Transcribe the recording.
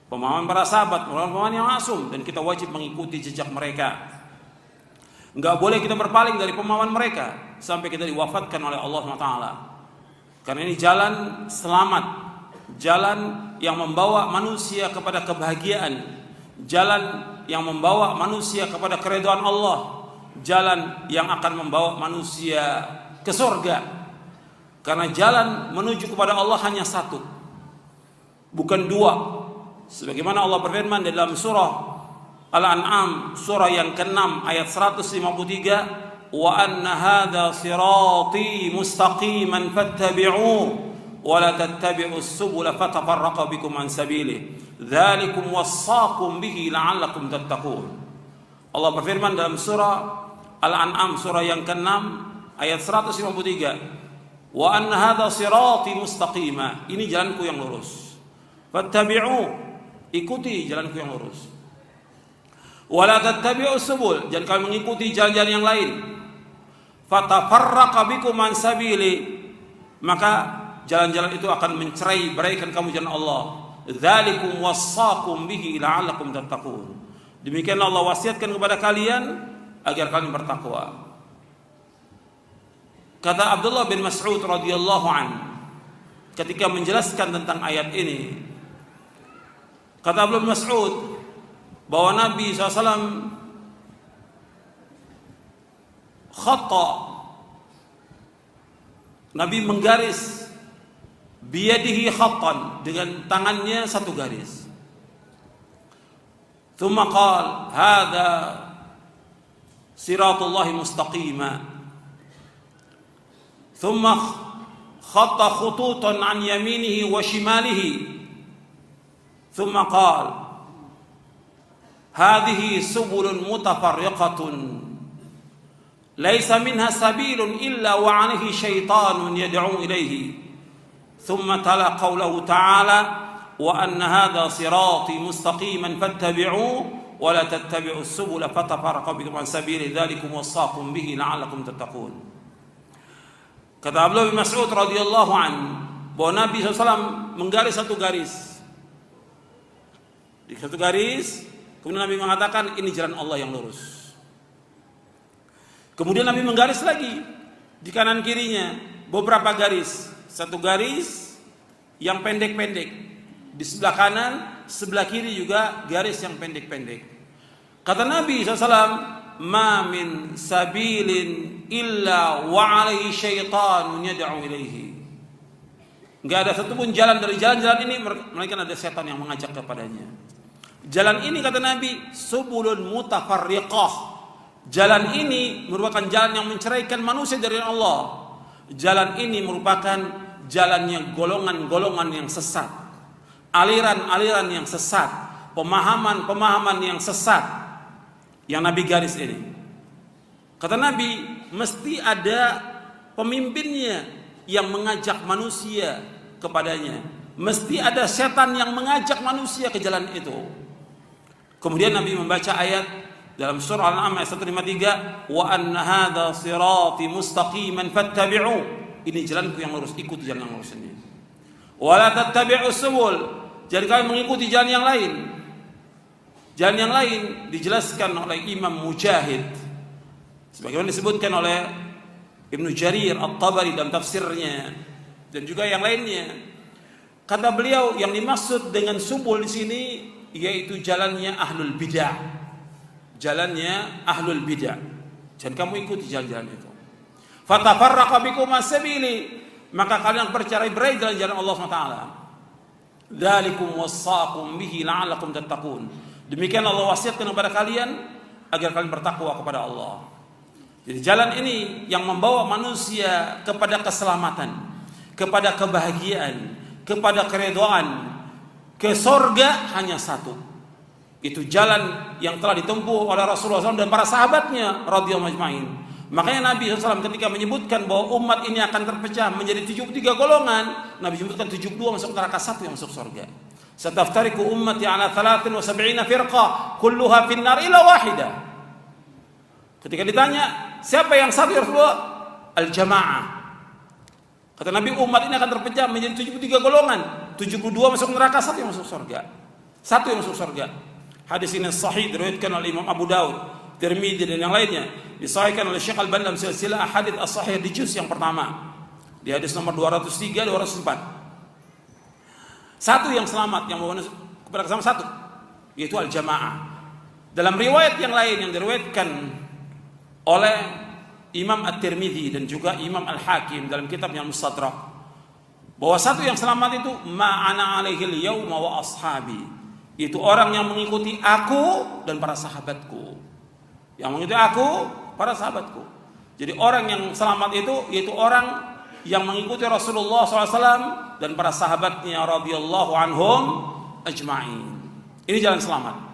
pemahaman para sahabat, pemahaman yang asum, dan kita wajib mengikuti jejak mereka. Enggak boleh kita berpaling dari pemahaman mereka sampai kita diwafatkan oleh Allah SWT. Karena ini jalan selamat, jalan yang membawa manusia kepada kebahagiaan, jalan yang membawa manusia kepada keridhaan Allah, jalan yang akan membawa manusia ke surga. Karena jalan menuju kepada Allah hanya satu, bukan dua. Sebagaimana Allah berfirman di dalam surah Al-An'am, surah yang ke-6 ayat 153, wa anna hadza sirati mustaqiman fattabi'uhu wa la tattabi'us subula fatafarraqa bikum an sabilihi dzalikum wassaqum bihi la'allakum tattaqun. Allah berfirman dalam surah Al-An'am, surah yang ke-6 ayat 153, wa anna hadza sirati mustaqima, ini jalanku yang lurus. Fattabi'u, ikuti jalanku yang lurus. Wa la tattabi'us subul, jangan kalian mengikuti jalan-jalan yang lain. Fatafarraqa bikum an sabili, maka jalan-jalan itu akan mencerai beraikan kamu jalan Allah. Dzalikum wassaqum bihi la'allakum tattaqun. Demikian Allah wasiatkan kepada kalian agar kalian bertakwa. Kata Abdullah bin Mas'ud radhiyallahu anhu ketika menjelaskan tentang ayat ini, kata Abdullah bin Mas'ud bahwa Nabi SAW khata, Nabi menggaris biyadihi khattan, dengan tangannya satu garis. Thumma qala hadza siratullahi mustaqima. ثم خط خطوطا عن يمينه وشماله ثم قال هذه سبل متفرقة ليس منها سبيل إلا وعليه شيطان يدعو إليه ثم تلا قوله تعالى وأن هذا صراطي مستقيما فاتبعوه ولا تتبعوا السبل فتفرق بكم عن سبيله ذلكم وصاكم به لعلكم تتقون. Kata Abdullah bin Mas'ud radhiyallahu anhu bahwa Nabi SAW menggaris satu garis. Di satu garis, kemudian Nabi mengatakan ini jalan Allah yang lurus. Kemudian Nabi menggaris lagi di kanan kirinya beberapa garis. Satu garis yang pendek-pendek. Di sebelah kanan, sebelah kiri juga garis yang pendek-pendek. Kata Nabi SAW, ma min sabilin illa wa alaihi syaitanun yad'u ilaihi. Enggak ada satupun jalan dari jalan-jalan ini melainkan ada setan yang mengajak kepadanya. Jalan ini kata Nabi subulun mutafarriqah. Jalan ini merupakan jalan yang menceraikan manusia dari Allah. Jalan ini merupakan jalannya golongan-golongan yang sesat, aliran-aliran yang sesat, pemahaman-pemahaman yang sesat yang Nabi garis ini. Kata Nabi, mesti ada pemimpinnya yang mengajak manusia kepadanya. Mesti ada setan yang mengajak manusia ke jalan itu. Kemudian Nabi membaca ayat dalam surah Al-An'am ayat 153, wa anna hadza sirati mustaqiman fattabi'u. Ini jalanku yang lurus, ikuti jalan yang lurus ini. Wa la tattabi'us subul, jangan kalian mengikuti jalan yang lain. Jalan yang lain dijelaskan oleh Imam Mujahid sebagaimana disebutkan oleh Ibnu Jarir At-Tabari dalam tafsirnya dan juga yang lainnya. Kata beliau yang dimaksud dengan subul di sini yaitu jalannya ahlul bidah. Jalannya ahlul bidah. Jangan kamu ikuti jalan-jalan itu. Fatafarraqa bikum as-sabili, maka kalian bercerai-berai dalam jalan Allah SWT. Dzalikum wassaqum bihi la'allakum tattaqun. Demikian Allah wasiatkan kepada kalian agar kalian bertakwa kepada Allah. Jadi jalan ini yang membawa manusia kepada keselamatan, kepada kebahagiaan, kepada keridhaan, ke surga hanya satu. Itu jalan yang telah ditempuh oleh Rasulullah SAW dan para sahabatnya radhiyallahu ajmain. Makanya Nabi SAW ketika menyebutkan bahwa umat ini akan terpecah menjadi 73 golongan, Nabi menyebutkan 72 masuk neraka, satu yang masuk surga. Sataftariku ummati ala 73 firqah kulluha finnar illa wahidah. Ketika ditanya siapa yang satu ya Rasulullah? Al-jamaah. Kata Nabi umat ini akan terpecah menjadi 73 golongan, 72 masuk neraka, satu yang masuk surga. Satu yang masuk surga. Hadis ini sahih diriwayatkan oleh Imam Abu Daud, Tirmidzi dan yang lainnya. Disahihkan oleh Syekh Al-Albani dalam silsilah ahadits as-sahih di juz yang pertama. Di hadis nomor 203, 204. Satu yang selamat yang membawa kepada keselamatan satu, yaitu al-jamaah. Dalam riwayat yang lain yang diriwayatkan oleh Imam At-Tirmidzi dan juga Imam Al-Hakim dalam kitabnya Mustadrak, bahwa satu yang selamat itu ma'ana alaihil yauma wa ashabi, itu orang yang mengikuti aku dan para sahabatku. Yang mengikuti aku, para sahabatku. Jadi orang yang selamat itu yaitu orang yang mengikuti Rasulullah SAW dan para sahabatnya radhiyallahu anhum ajma'in. Ini jalan selamat.